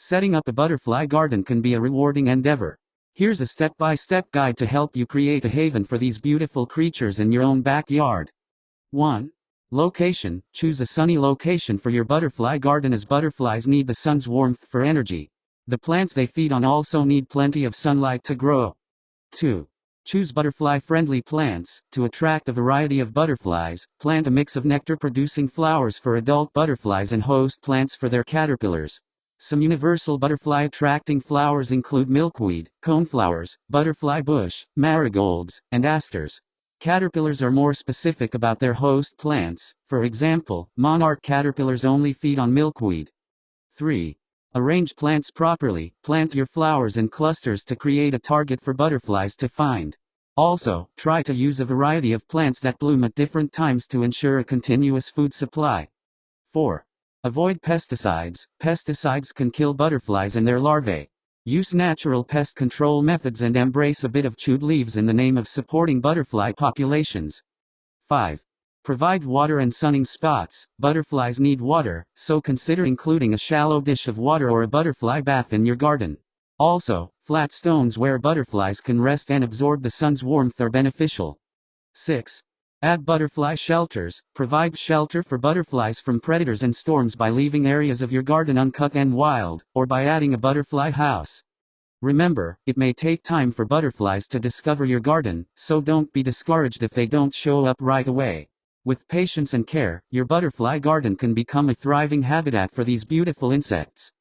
Setting up a butterfly garden can be a rewarding endeavor. Here's a step-by-step guide to help you create a haven for these beautiful creatures in your own backyard. 1. Location. Choose a sunny location for your butterfly garden, as butterflies need the sun's warmth for energy. The plants they feed on also need plenty of sunlight to grow. 2. Choose butterfly-friendly plants. To attract a variety of butterflies, plant a mix of nectar-producing flowers for adult butterflies and host plants for their caterpillars. Some universal butterfly-attracting flowers include milkweed, coneflowers, butterfly bush, marigolds, and asters. Caterpillars are more specific about their host plants. For example, monarch caterpillars only feed on milkweed. 3. Arrange plants properly. Plant your flowers in clusters to create a target for butterflies to find. Also, try to use a variety of plants that bloom at different times to ensure a continuous food supply. 4. Avoid pesticides. Pesticides can kill butterflies and their larvae. Use natural pest control methods and embrace a bit of chewed leaves in the name of supporting butterfly populations. 5. Provide water and sunning spots. Butterflies need water, so consider including a shallow dish of water or a butterfly bath in your garden. Also, flat stones where butterflies can rest and absorb the sun's warmth are beneficial. 6. Add butterfly shelters. Provide shelter for butterflies from predators and storms by leaving areas of your garden uncut and wild, or by adding a butterfly house. Remember, it may take time for butterflies to discover your garden, so don't be discouraged if they don't show up right away. With patience and care, your butterfly garden can become a thriving habitat for these beautiful insects.